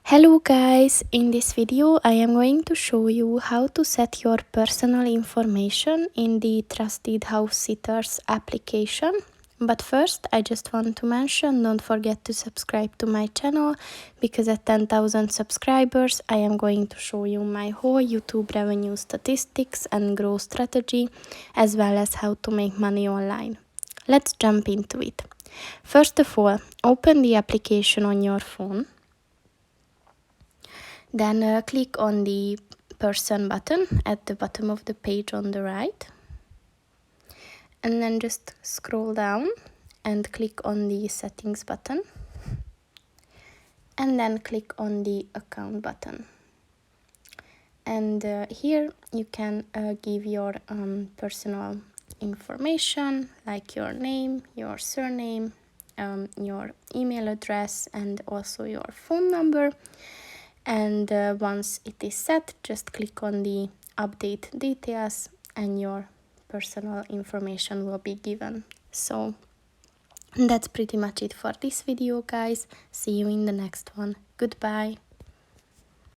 Hello guys, in this video I am going to show you how to set your personal information in the Trusted Housesitters application. But first I just want to mention, don't forget to subscribe to my channel, because at 10,000 subscribers I am going to show you my whole YouTube revenue statistics and growth strategy, as well as how to make money online. Let's jump into it. First of all, open the application on your phone. Then click on the person button at the bottom of the page on the right. And then just scroll down and click on the settings button. And then click on the account button. And here you can give your personal information, like your name, your surname, your email address, and also your phone number. And once it is set, just click on the update details and your personal information will be given. So that's pretty much it for this video, guys. See you in the next one. Goodbye.